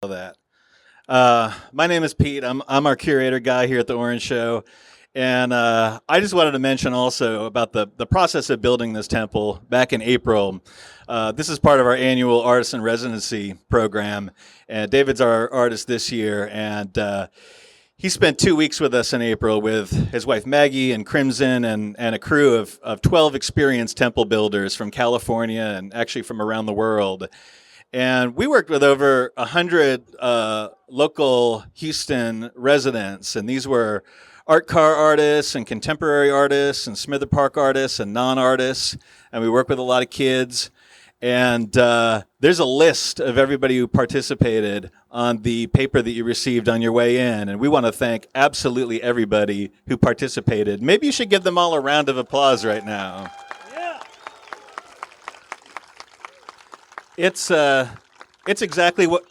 that. My name is Pete. I'm our curator guy here at the Orange Show, and I just wanted to mention also about the process of building this temple back in April. This is part of our annual artist in residency program, and David's our artist this year, and he spent 2 weeks with us in April with his wife Maggie and Crimson and a crew of 12 experienced temple builders from California and actually from around the world. And we worked with over 100 local Houston residents, and these were art car artists and contemporary artists and Smither Park artists and non-artists, and we work with a lot of kids. And there's a list of everybody who participated on the paper that you received on your way in, and we want to thank absolutely everybody who participated. Maybe you should give them all a round of applause right now. It's exactly what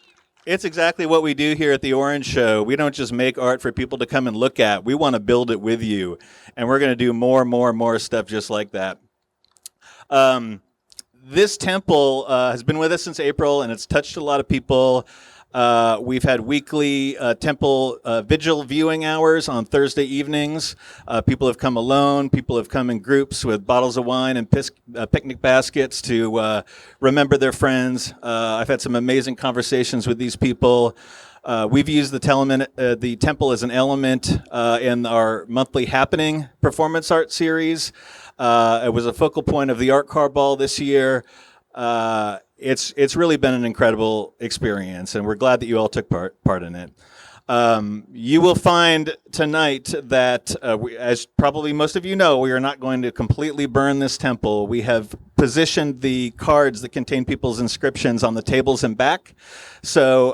we do here at the Orange Show. We don't just make art for people to come and look at. We want to build it with you, and we're going to do more stuff just like that. This temple has been with us since April, and it's touched a lot of people. We've had weekly temple vigil viewing hours on Thursday evenings. People have come alone. People have come in groups with bottles of wine and picnic baskets to remember their friends. I've had some amazing conversations with these people. We've used the temple as an element in our monthly happening performance art series. It was a focal point of the Art Car Ball this year. It's really been an incredible experience, and we're glad that you all took part in it. You will find tonight that, as probably most of you know, we are not going to completely burn this temple. We have positioned the cards that contain people's inscriptions on the tables and back. So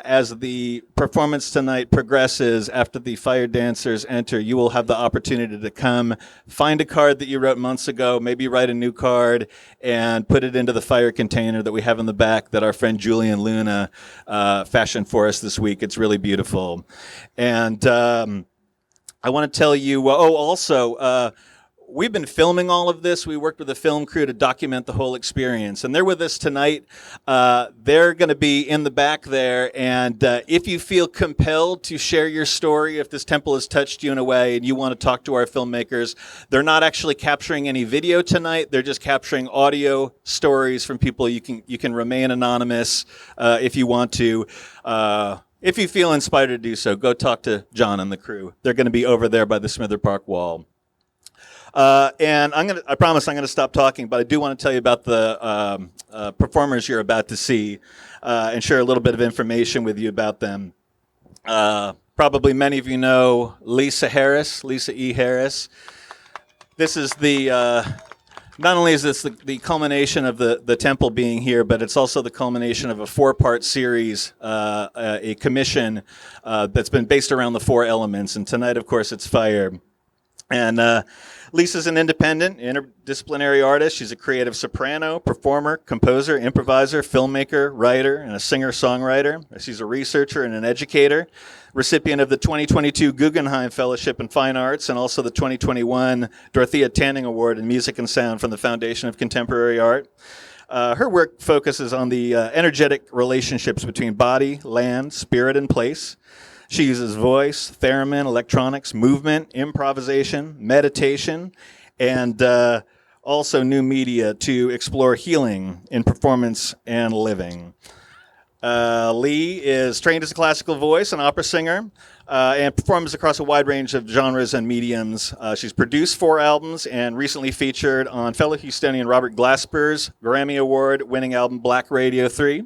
as the performance tonight progresses, after the fire dancers enter, you will have the opportunity to come find a card that you wrote months ago, maybe write a new card, and put it into the fire container that we have in the back that our friend Julian Luna fashioned for us this week. It's really beautiful. And I want to tell you, also, we've been filming all of this. We worked with a film crew to document the whole experience, and they're with us tonight. They're going to be in the back there, and if you feel compelled to share your story, if this temple has touched you in a way and you want to talk to our filmmakers, they're not actually capturing any video tonight. They're just capturing audio stories from people. You can remain anonymous if you want to. If you feel inspired to do so, go talk to John and the crew. They're going to be over there by the Smither Park wall. And I promise I'm going to stop talking, but I do want to tell you about the performers you're about to see and share a little bit of information with you about them. Probably many of you know Lisa E. Harris. This is not only is this the culmination of the temple being here, but it's also the culmination of a 4-part series, a commission that's been based around the 4 elements. And tonight, of course, it's fire. And Lisa's an independent, interdisciplinary artist. She's a creative soprano, performer, composer, improviser, filmmaker, writer, and a singer-songwriter. She's a researcher and an educator, recipient of the 2022 Guggenheim Fellowship in Fine Arts and also the 2021 Dorothea Tanning Award in Music and Sound from the Foundation of Contemporary Art. Her work focuses on the energetic relationships between body, land, spirit, and place. She uses voice, theremin, electronics, movement, improvisation, meditation, and also new media to explore healing in performance and living. Lee is trained as a classical voice and opera singer and performs across a wide range of genres and mediums. She's produced 4 albums and recently featured on fellow Houstonian Robert Glasper's Grammy Award-winning album Black Radio 3.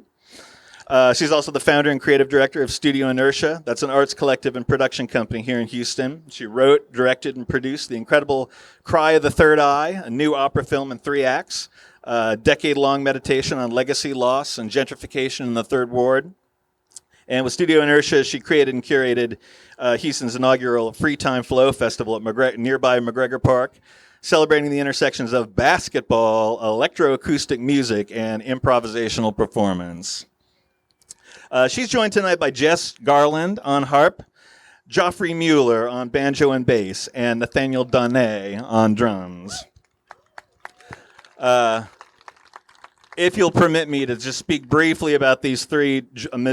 She's also the founder and creative director of Studio Inertia. That's an arts collective and production company here in Houston. She wrote, directed, and produced the incredible Cry of the Third Eye, a new opera film in 3 acts, a decade-long meditation on legacy loss and gentrification in the Third Ward. And with Studio Inertia, she created and curated Houston's inaugural Free Time Flow Festival at nearby McGregor Park, celebrating the intersections of basketball, electroacoustic music, and improvisational performance. She's joined tonight by Jess Garland on harp, Geoffrey Muller on banjo and bass, and Nathaniel Donnett on drums. if you'll permit me to just speak briefly about these three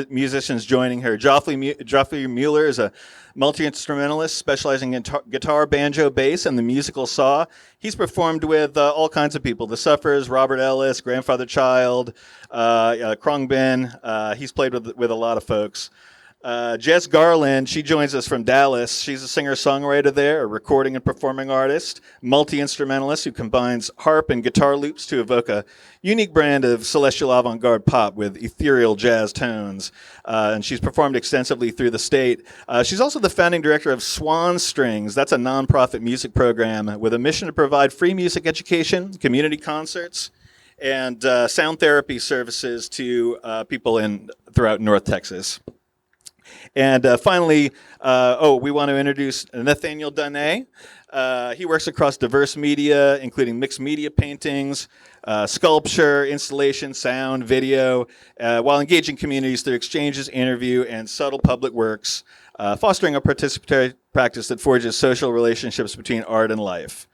musicians joining her. Geoffrey Muller is a multi-instrumentalist specializing in guitar, banjo, bass, and the musical saw. He's performed with all kinds of people: The Sufferers, Robert Ellis, Grandfather Child, Khruangbin. He's played with a lot of folks. Jess Garland, she joins us from Dallas. She's a singer-songwriter there, a recording and performing artist, multi-instrumentalist who combines harp and guitar loops to evoke a unique brand of celestial avant-garde pop with ethereal jazz tones. And she's performed extensively through the state. She's also the founding director of Swan Strings. That's a nonprofit music program with a mission to provide free music education, community concerts, and sound therapy services to people throughout North Texas. And finally, we want to introduce Nathaniel Donnett. He works across diverse media, including mixed media paintings, sculpture, installation, sound, video, while engaging communities through exchanges, interview, and subtle public works, fostering a participatory practice that forges social relationships between art and life.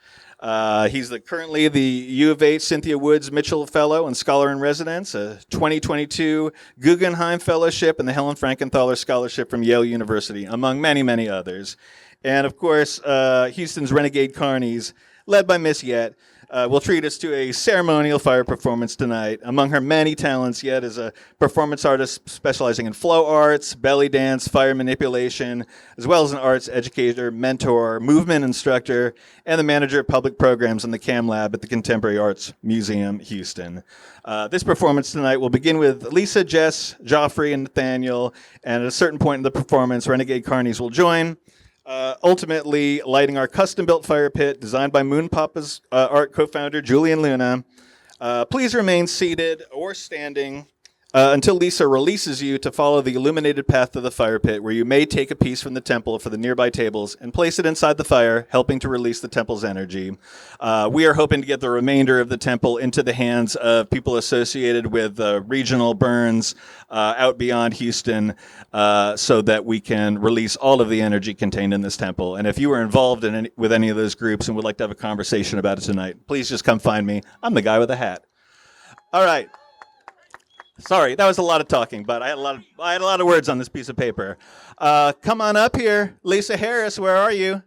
He's currently the U of H Cynthia Woods Mitchell Fellow and Scholar in Residence, a 2022 Guggenheim Fellowship, and the Helen Frankenthaler Scholarship from Yale University, among many, many others. And of course, Houston's Renegade Carnies, led by Miss Yet, will treat us to a ceremonial fire performance tonight. Among her many talents, Yet is a performance artist specializing in flow arts, belly dance, fire manipulation, as well as an arts educator, mentor, movement instructor, and the manager of public programs in the CAM Lab at the Contemporary Arts Museum, Houston. This performance tonight will begin with Lisa, Jess, Geoffrey, and Nathaniel, and at a certain point in the performance, Renegade Carnies will join. Ultimately lighting our custom-built fire pit designed by Moon Papa's art co-founder Julian Luna. Please remain seated or standing until Lisa releases you to follow the illuminated path to the fire pit, where you may take a piece from the temple for the nearby tables and place it inside the fire, helping to release the temple's energy. We are hoping to get the remainder of the temple into the hands of people associated with regional burns out beyond Houston, so that we can release all of the energy contained in this temple. And if you were involved with any of those groups and would like to have a conversation about it tonight, please just come find me. I'm the guy with the hat. All right. Sorry, that was a lot of talking, but I had a lot of words on this piece of paper. Come on up here, Lisa Harris. Where are you?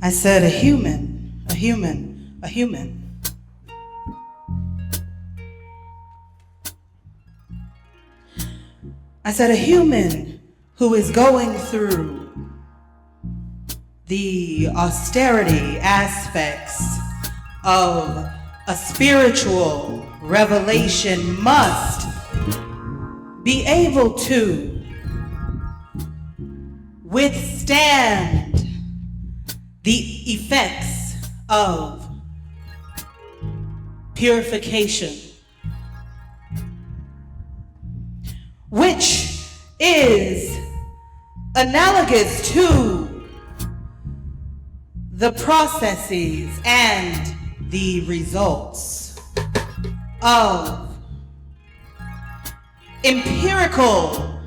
I said a human, a human, a human. I said a human who is going through the austerity aspects of a spiritual revelation must be able to withstand the effects of purification, which is analogous to the processes and the results of empirical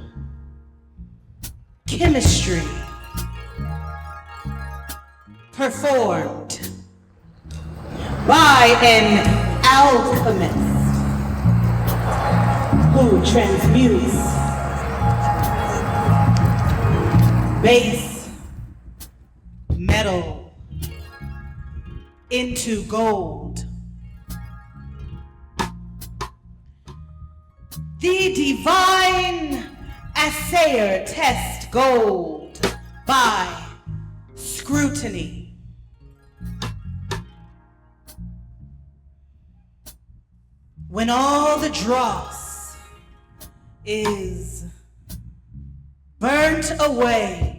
chemistry performed by an alchemist who transmutes base metal into gold. The divine assayer tests gold by scrutiny. When all the dross is burnt away,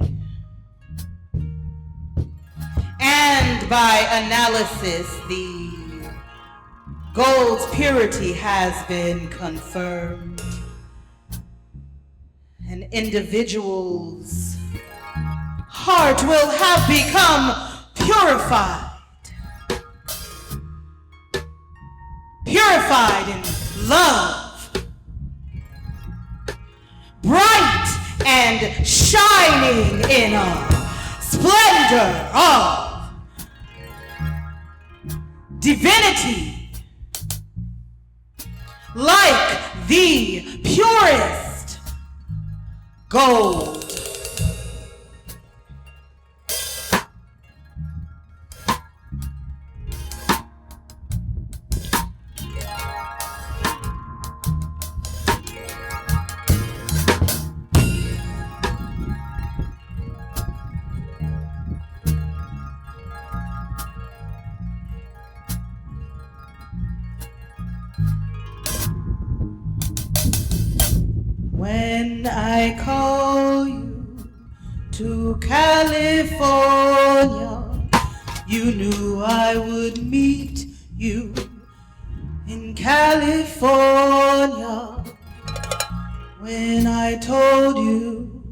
and by analysis the gold's purity has been confirmed, an individual's heart will have become purified. Purified in love, bright and shining in a splendor of divinity, like the purest gold. When I call you to California, you knew I would meet you in California. When I told you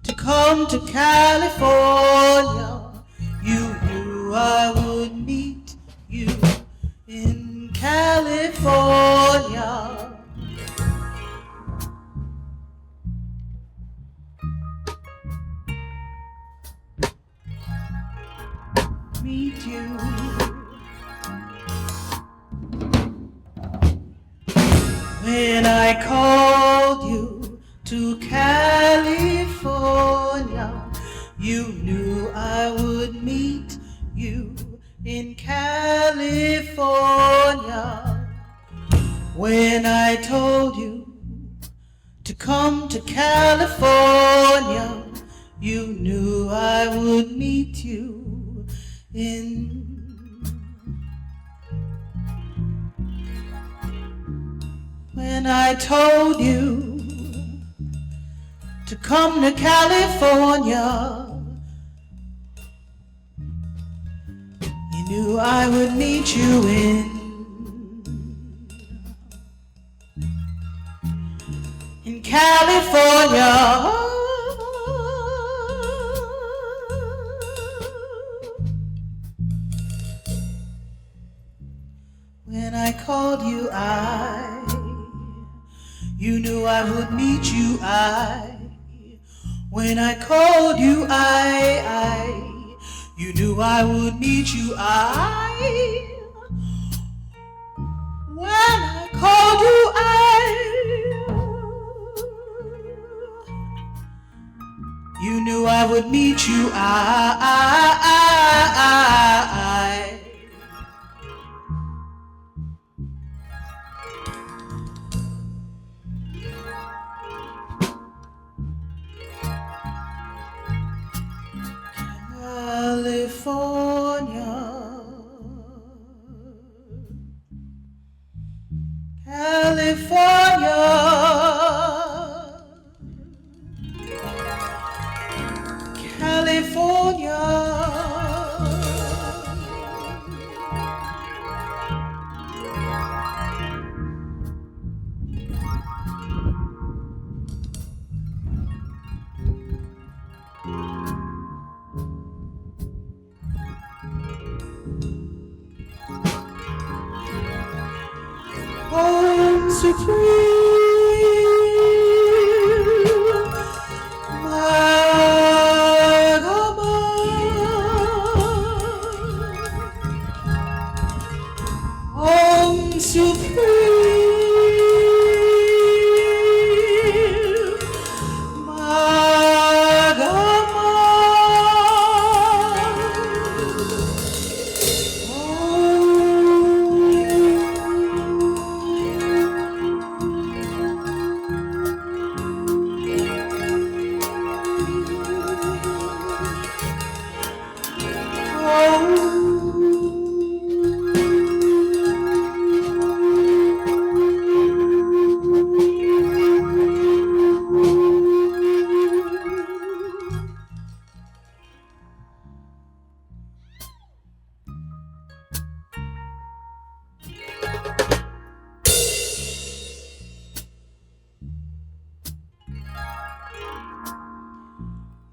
to come to California, you knew I would meet you in California. Meet you. When I called you to California, you knew I would meet you in California. When I told you to come to California, you knew I would meet you when when I told you to come to California, you knew I would meet you in California. When I called you, you knew I would meet you, when I called you, you knew I would meet you, when I called you, you knew I would meet you, California, California, home supreme.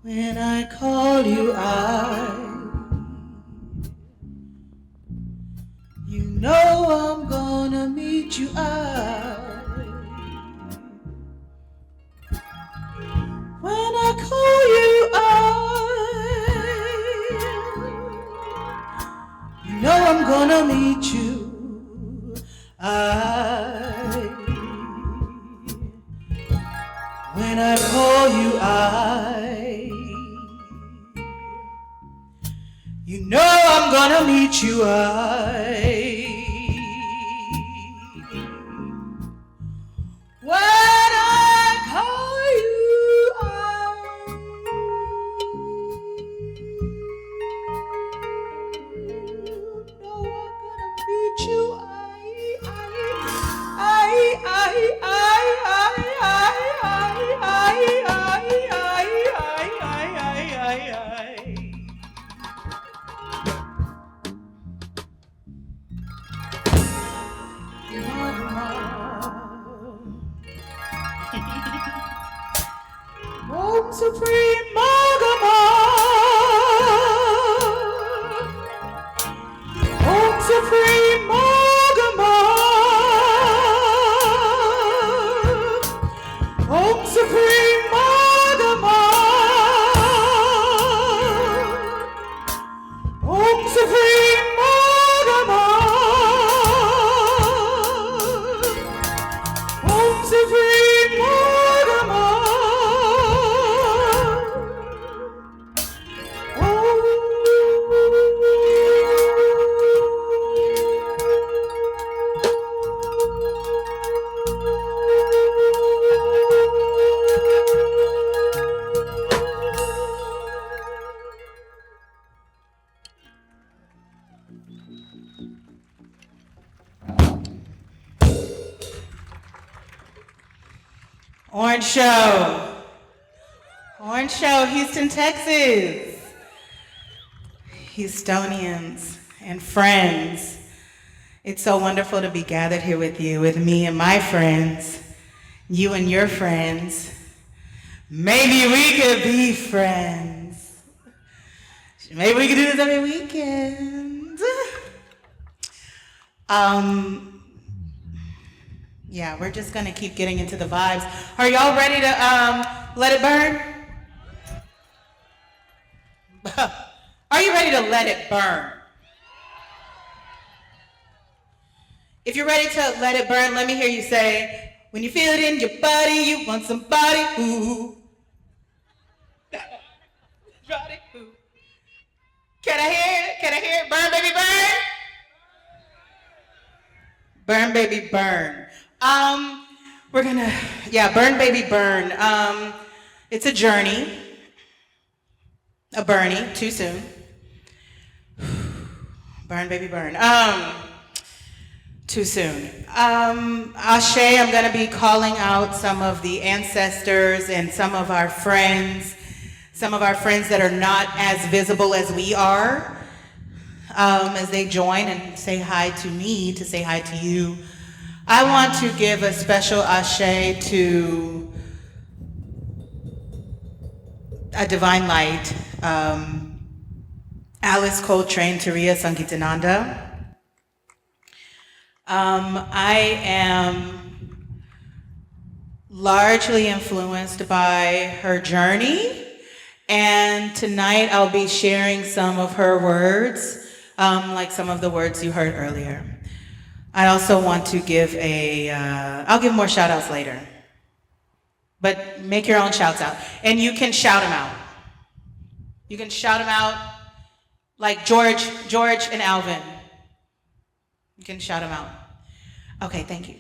When I call you, you know I'm gonna meet you, when I call you, you know I'm gonna meet you, when I call you, you know I'm gonna meet you, when I call you, know I'm gonna meet you, Home Supreme Magama, Home Supreme Magama, Home Supreme Magama, Home Supreme Magama, Home Supreme Magama. Orange Show. Orange Show, Houston, Texas. Houstonians and friends. It's so wonderful to be gathered here with you, with me and my friends, you and your friends. Maybe we could be friends. Maybe we could do this every weekend. Yeah, we're just gonna keep getting into the vibes. Are y'all ready to let it burn? Are you ready to let it burn? If you're ready to let it burn, let me hear you say, when you feel it in your body, you want somebody who. Can I hear it? Can I hear it? Burn, baby, burn. Burn, baby, burn. We're gonna, burn, baby, burn. It's a journey. A Bernie, too soon. Burn, baby, burn. Too soon. Ashe, I'm gonna be calling out some of the ancestors and some of our friends that are not as visible as we are, as they join and say hi to me, to say hi to you. I want to give a special ashe to a divine light, Alice Coltrane, Turiya Sangeetananda. I am largely influenced by her journey, and tonight I'll be sharing some of her words, like some of the words you heard earlier. I also want to give I'll give more shout outs later, but make your own shouts out, and you can shout them out. You can shout them out like George and Alvin. You can shout them out. Okay, thank you.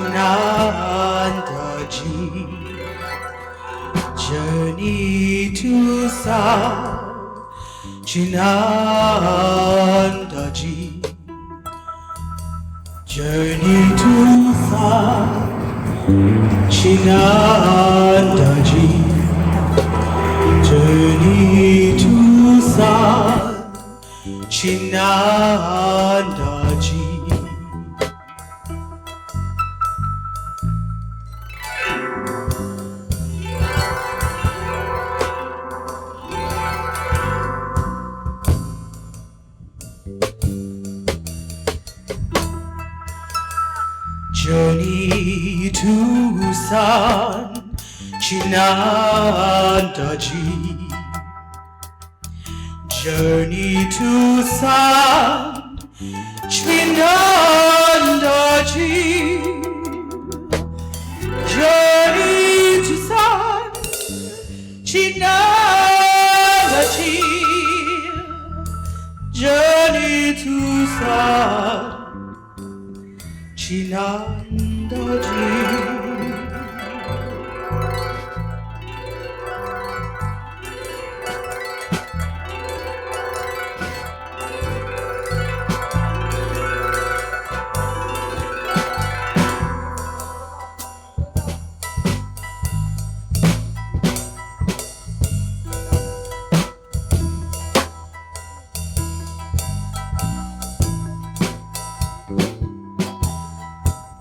Chinandaji, journey to South Chinandaji, journey to South Chinandaji, journey to South Chinandaji. Journey to San Chinandaji, journey to San Chinandaji, journey to San Chinandaji, journey to San Chinandaji.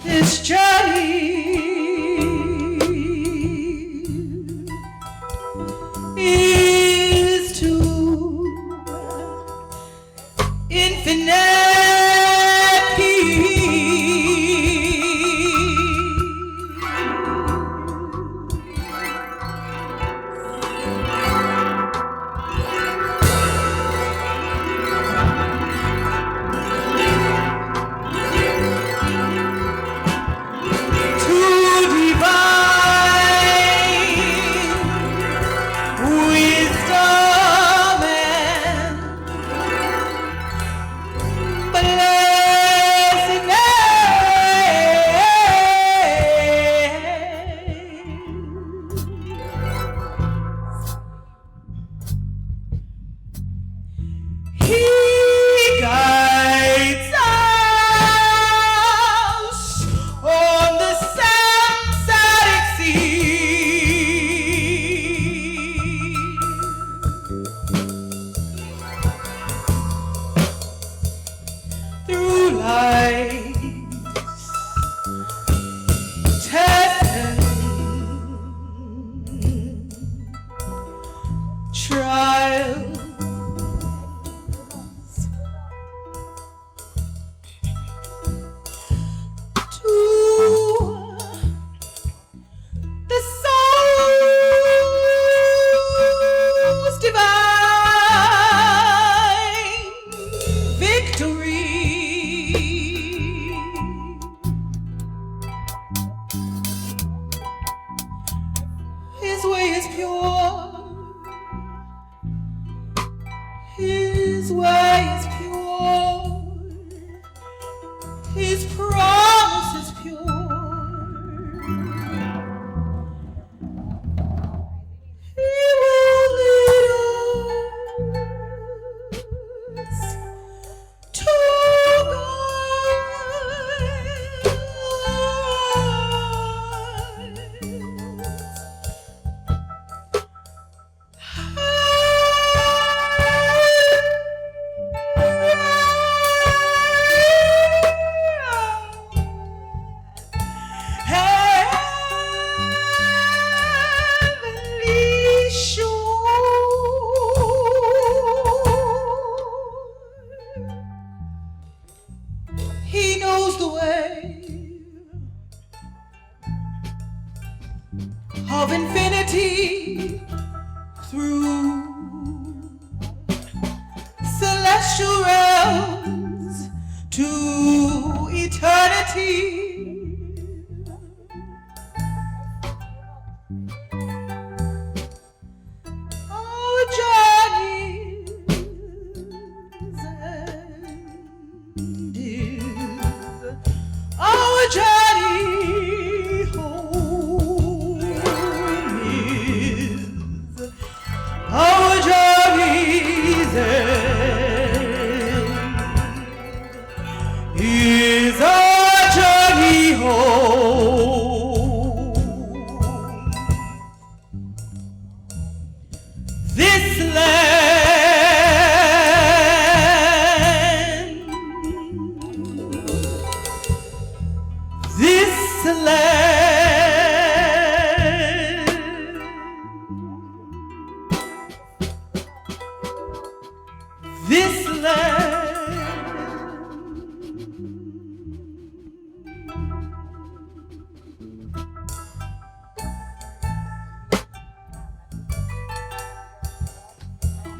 This journey is to infinite peace. Of infinity through celestial realms to eternity. Our journeys ended. Our journey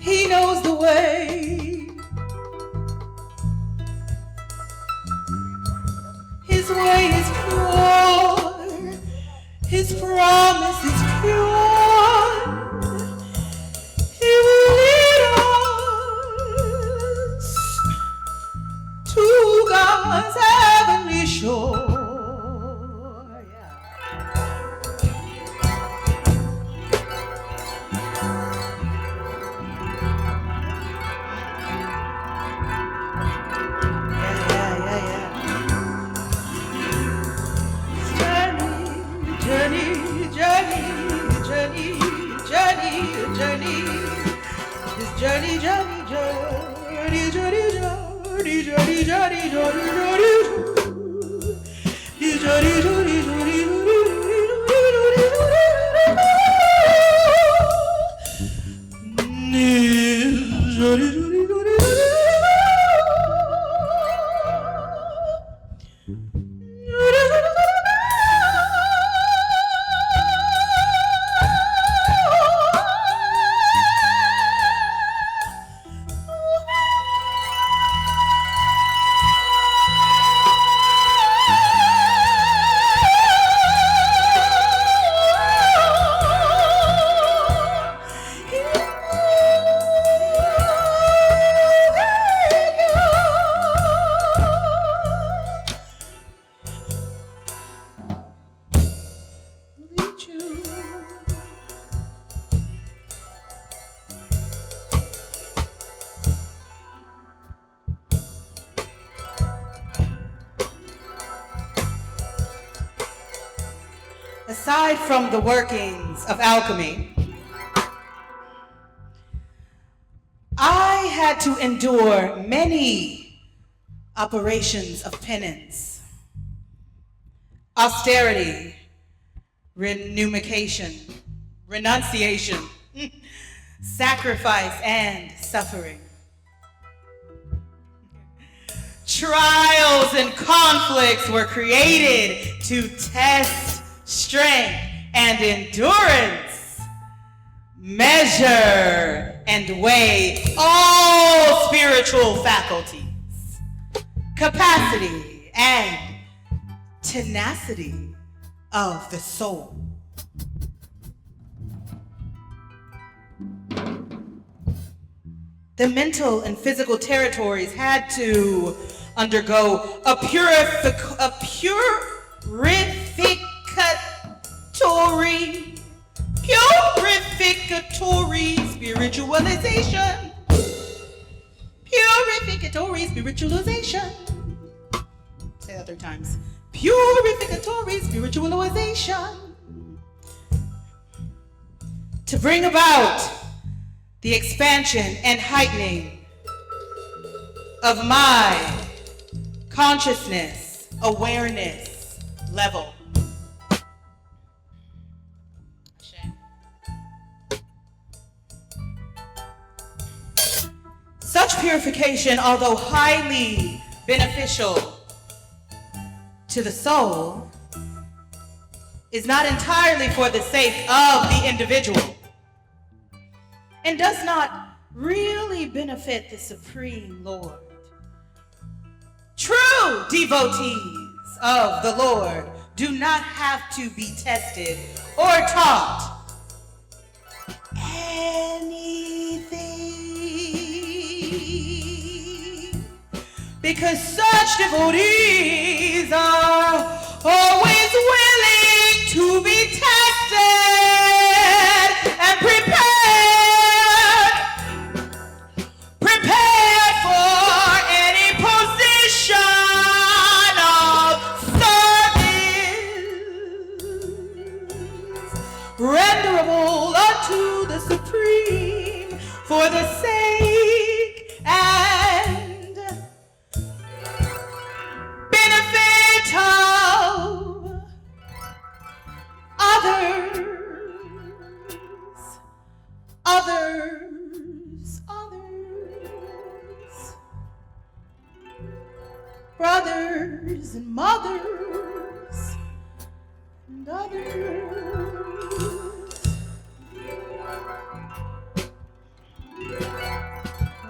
He knows the way. His way is pure. His promise is pure. He will lead us to God's heavenly shore. Aside from the workings of alchemy, I had to endure many operations of penance, austerity, renunciation, sacrifice, and suffering. Trials and conflicts were created to test strength and endurance, measure and weigh all spiritual faculties, capacity and tenacity of the soul. The mental and physical territories had to undergo a purificatory spiritualization. Purificatory spiritualization. Say that 3 times. Purificatory spiritualization. To bring about the expansion and heightening of my consciousness, awareness level. Such purification, although highly beneficial to the soul, is not entirely for the sake of the individual and does not really benefit the Supreme Lord. True devotees of the Lord do not have to be tested or taught anything, because such devotees are always willing to be tested and prepared for any position of service renderable unto the Supreme for the sake and benefit of others, brothers and mothers and others.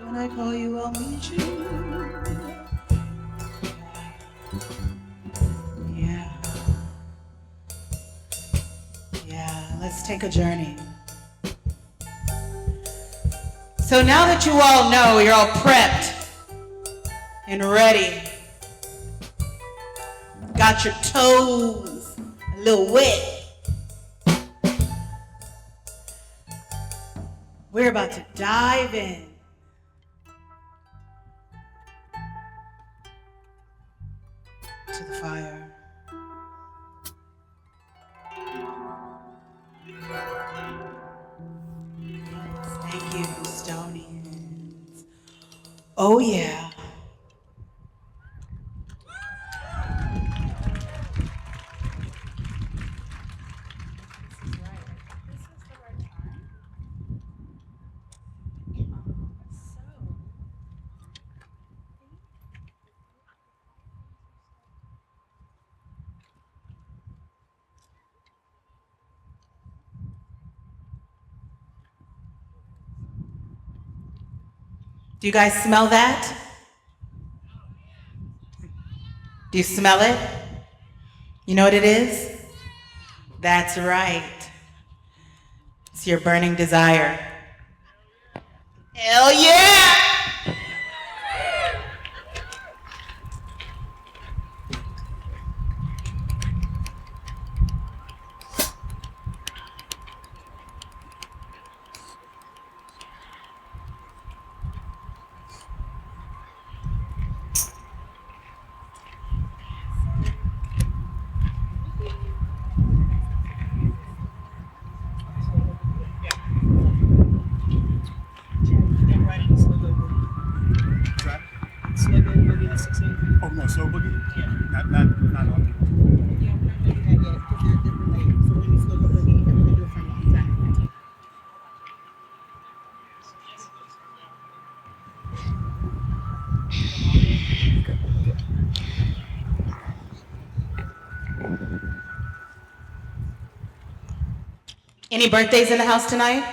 When I call you, I'll meet you. Yeah, let's take a journey. So now that you all know, you're all prepped and ready. Got your toes a little wet. We're about to dive in. To the fire. Thank you, Stonians. Oh yeah. Do you guys smell that? Do you smell it? You know what it is? That's right. It's your burning desire. Hell yeah! Oh no, slow boogie? Yeah. Not on. Yeah, we're not ready that yet because they're different layers. So when you slow the boogie, and we're gonna do it from one time. Any birthdays in the house tonight?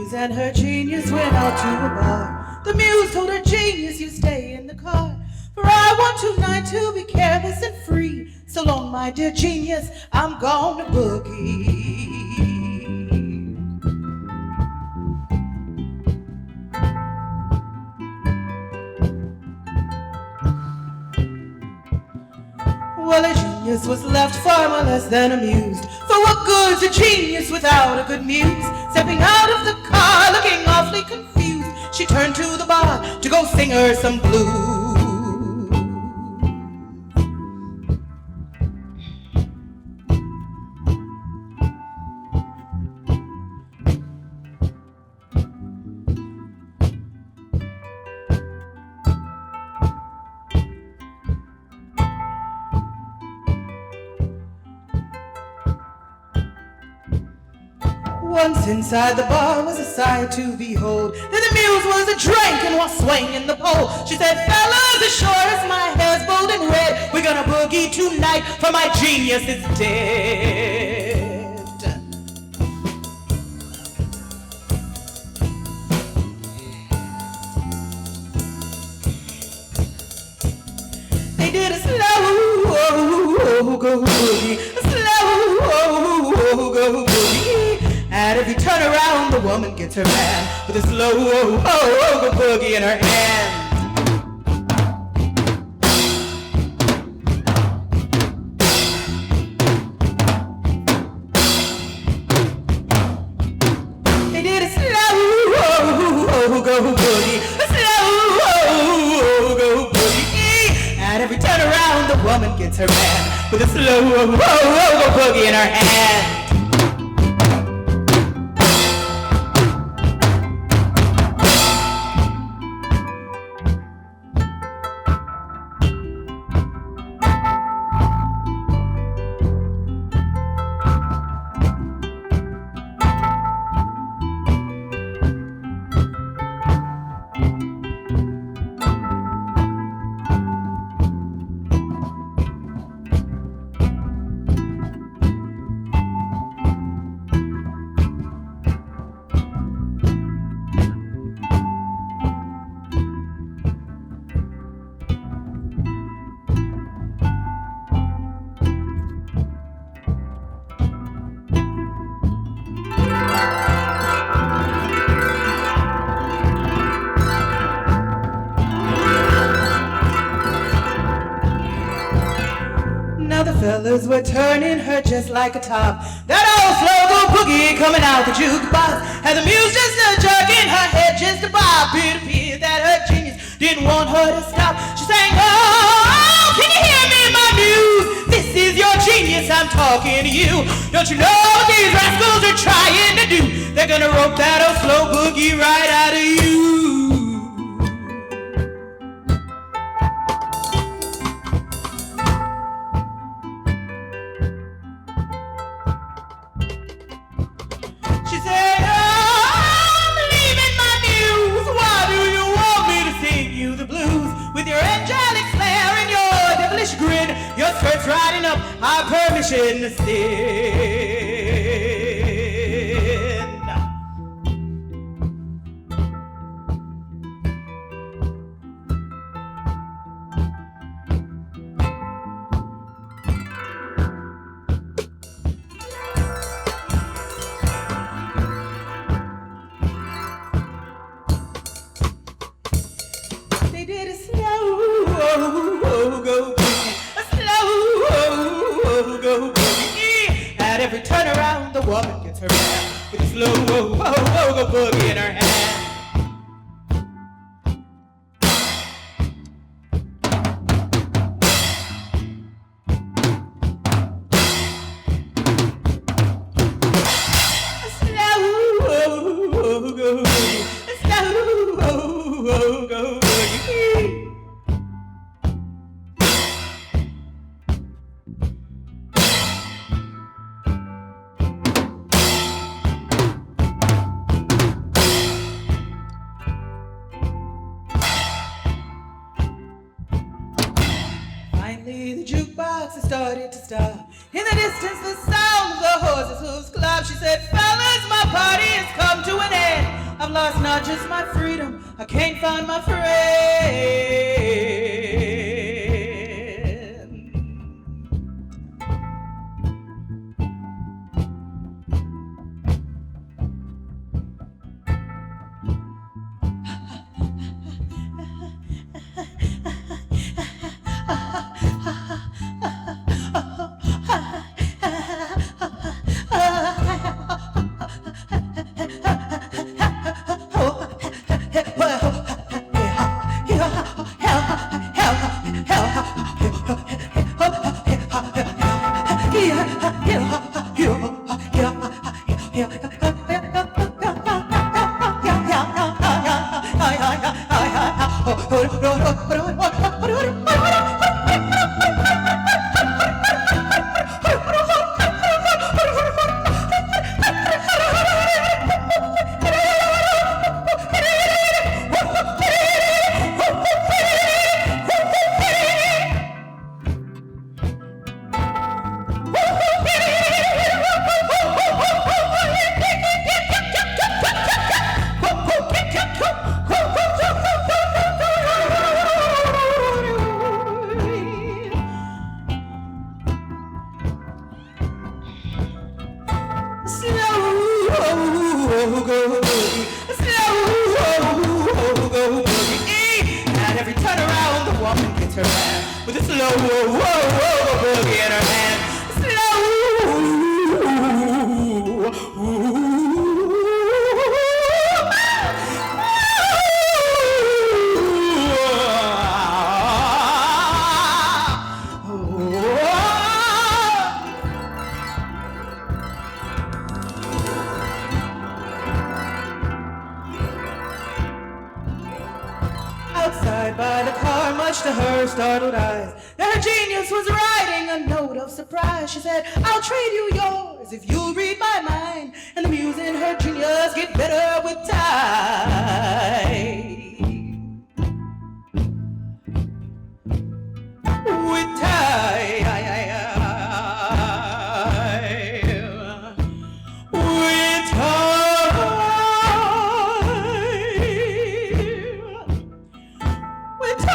muse and her genius went out to a bar. The muse told her genius, you stay in the car, for I want tonight to be careless and free. So long, my dear genius, I'm gonna boogie. Well, a genius was left far more less than amused. For what good's a genius without a good muse? Stepping out of the car, looking awfully confused, she turned to the bar to go sing her some blues. Once inside the bar was a sight to behold. Then the muse was a drink and was swinging the pole. She said, fellas, as sure as my hair's bold and red, we're gonna boogie tonight, for my genius is dead. They did a slow go boogie, a slow go boogie. And if you turn around, the woman gets her man with a slow go boogie in her hand. They did a slow go boogie, a slow go boogie. And if you turn around, the woman gets her man with a slow go boogie in her hand. Fellas were turning her just like a top. That old slow boogie coming out the jukebox had the muse just a jerking her head just a bob. It appeared that her genius didn't want her to stop. She sang, oh, can you hear me, my muse? This is your genius, I'm talking to you. Don't you know what these rascals are trying to do? They're gonna rope that old slow boogie right out of you. Your skirt's riding up our permission to sin. They did a slow go. At every turn around, the woman gets her man with a slow go boogie in her hand. A slow go boogie, a slow go boogie. The jukebox had started to stop. In the distance, the sound of the horses' hooves club. She said, fellas, my party has come to an end. lost not just my freedom, I can't find my friend. Outside by the car, much to her startled eyes, her genius was writing a note of surprise. She said, I'll trade you yours if you'll read my mind. And the muse in her genius get better with time. With time. With time. With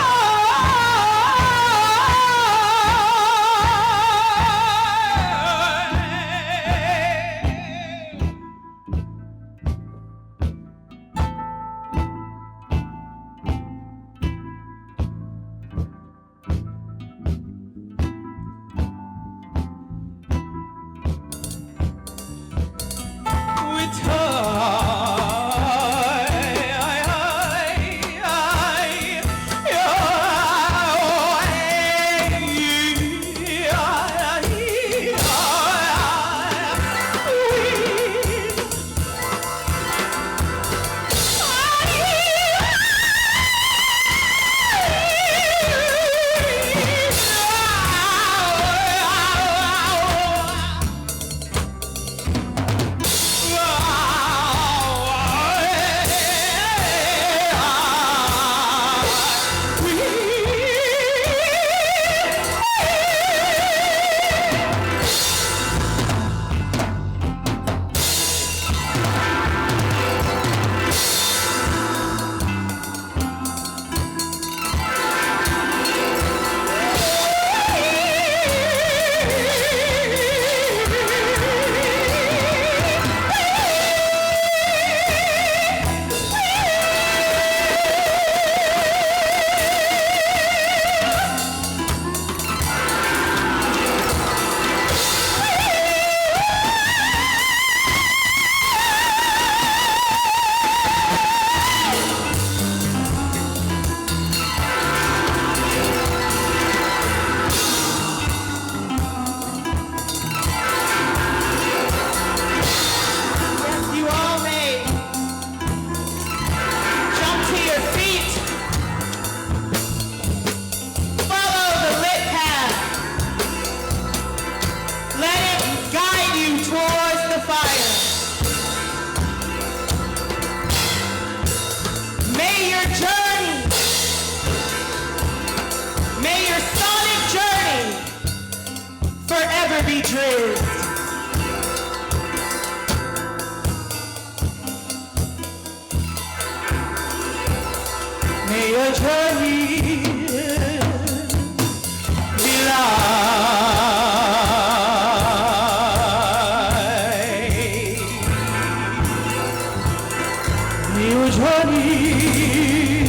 be true. your journey be like. May your journey